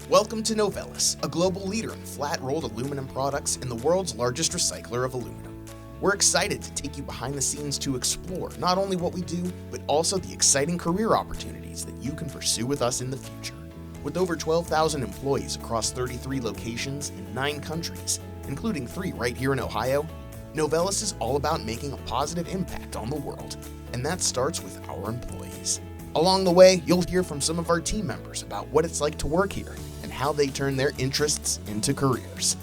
Welcome to Novelis, a global leader in flat-rolled aluminum products and the world's largest recycler of aluminum. We're excited to take you behind the scenes to explore not only what we do, but also the exciting career opportunities that you can pursue with us in the future. With over 12,000 employees across 33 locations in 9 countries, including 3 right here in Ohio, Novelis is all about making a positive impact on the world, and that starts with our employees. Along the way, you'll hear from some of our team members about what it's like to work here and how they turn their interests into careers.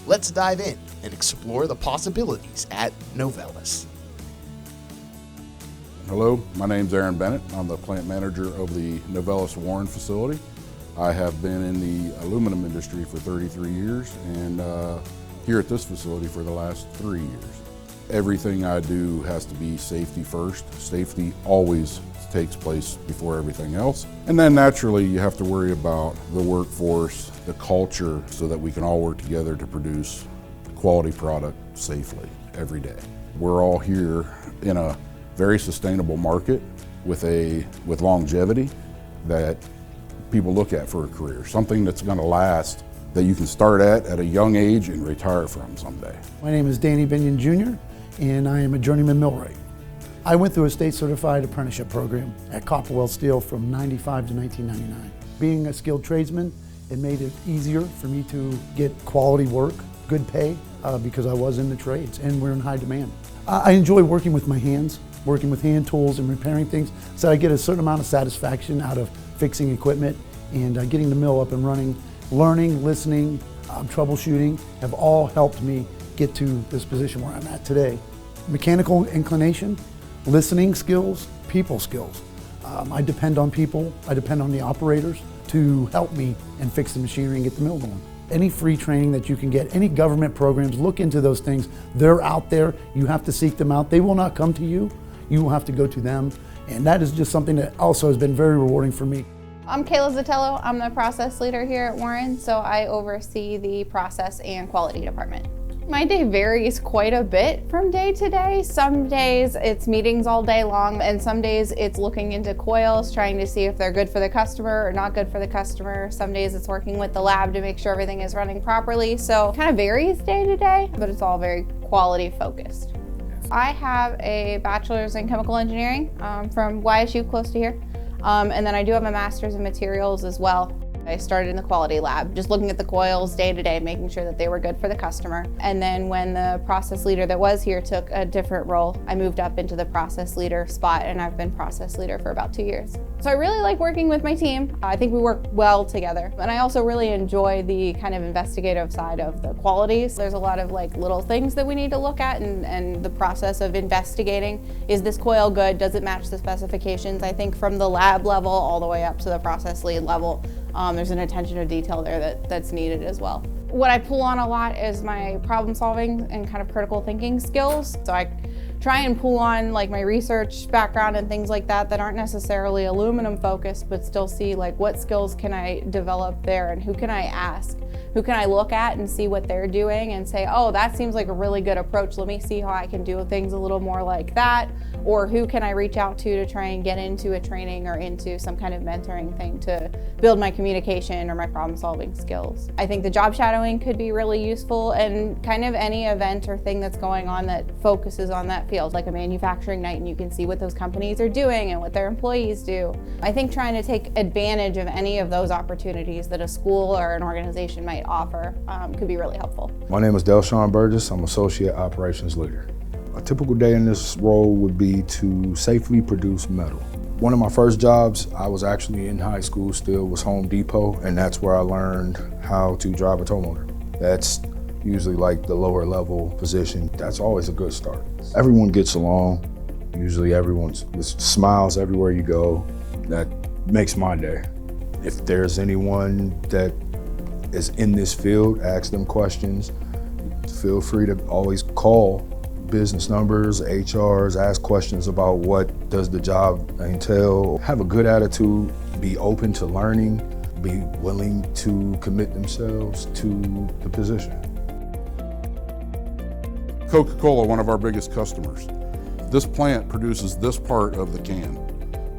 Let's dive in and explore the possibilities at Novelis. Hello, my name's Aaron Bennett. I'm the plant manager of the Novelis Warren facility. I have been in the aluminum industry for 33 years and here at this facility for the last 3 years. Everything I do has to be safety first. Safety always takes place before everything else. And then naturally you have to worry about the workforce, the culture, so that we can all work together to produce quality product safely every day. We're all here in a very sustainable market with longevity that people look at for a career, something that's going to last, that you can start at a young age and retire from someday. My name is Danny Binion Jr. and I am a journeyman millwright. I went through a state-certified apprenticeship program at Copperwell Steel from '95 to 1999. Being a skilled tradesman, it made it easier for me to get quality work, good pay, because I was in the trades and we're in high demand. I enjoy working with my hands, working with hand tools and repairing things, so I get a certain amount of satisfaction out of fixing equipment and getting the mill up and running. Learning, listening, troubleshooting have all helped me get to this position where I'm at today. Mechanical inclination, listening skills, people skills. I depend on people, I depend on the operators to help me and fix the machinery and get the mill going. Any free training that you can get, any government programs, look into those things. They're out there, you have to seek them out. They will not come to you, you will have to go to them. And that is just something that also has been very rewarding for me. I'm Kayla Zatello. I'm the process leader here at Warren, so I oversee the process and quality department. My day varies quite a bit from day to day. Some days it's meetings all day long, and some days it's looking into coils, trying to see if they're good for the customer or not good for the customer. Some days it's working with the lab to make sure everything is running properly. So it kind of varies day to day, but it's all very quality focused. I have a bachelor's in chemical engineering from YSU, close to here. And then I do have a master's in materials as well. I started in the quality lab, just looking at the coils day to day, making sure that they were good for the customer. And then when the process leader that was here took a different role, I moved up into the process leader spot, and I've been process leader for about 2 years. So I really like working with my team. I think we work well together. And I also really enjoy the kind of investigative side of the qualities. There's a lot of little things that we need to look at, and the process of investigating. Is this coil good? Does it match the specifications? I think from the lab level all the way up to the process lead level, there's an attention to detail there that's needed as well. What I pull on a lot is my problem solving and kind of critical thinking skills. So I try and pull on my research background and things like that aren't necessarily aluminum focused, but still see what skills can I develop there and who can I ask? Who can I look at and see what they're doing and say, oh, that seems like a really good approach. Let me see how I can do things a little more like that. Or who can I reach out to try and get into a training or into some kind of mentoring thing to build my communication or my problem solving skills. I think the job shadowing could be really useful, and kind of any event or thing that's going on that focuses on that field, like a manufacturing night, and you can see what those companies are doing and what their employees do. I think trying to take advantage of any of those opportunities that a school or an organization might offer could be really helpful. My name is Delshawn Burgess. I'm Associate Operations Leader. A typical day in this role would be to safely produce metal. One of my first jobs, I was actually in high school still, was Home Depot, and that's where I learned how to drive a tow motor. That's usually the lower level position. That's always a good start. Everyone gets along. Usually everyone smiles everywhere you go. That makes my day. If there's anyone that is in this field, ask them questions. Feel free to always call business numbers, HRs, ask questions about what does the job entail. Have a good attitude, be open to learning, be willing to commit themselves to the position. Coca-Cola, one of our biggest customers. This plant produces this part of the can,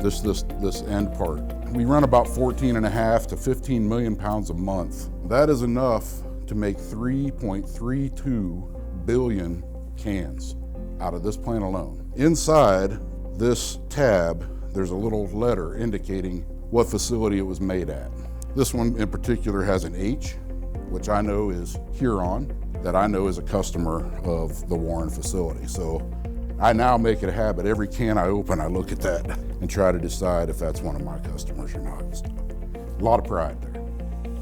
this end part. we run about 14.5 to 15 million pounds a month. That is enough to make 3.32 billion cans out of this plant alone. Inside this tab, there's a little letter indicating what facility it was made at. This one in particular has an H, which I know is Huron, that I know is a customer of the Warren facility. So I now make it a habit, every can I open, I look at that and try to decide if that's one of my customers or not. A lot of pride there.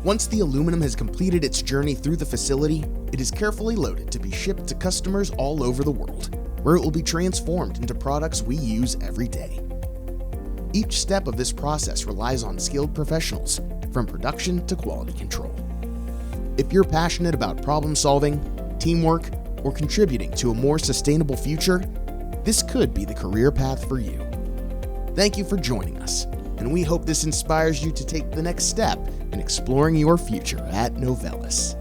Once the aluminum has completed its journey through the facility, it is carefully loaded to be shipped to customers all over the world, where it will be transformed into products we use every day. Each step of this process relies on skilled professionals, from production to quality control. If you're passionate about problem solving, teamwork, or contributing to a more sustainable future, this could be the career path for you. Thank you for joining us, and we hope this inspires you to take the next step in exploring your future at Novelis.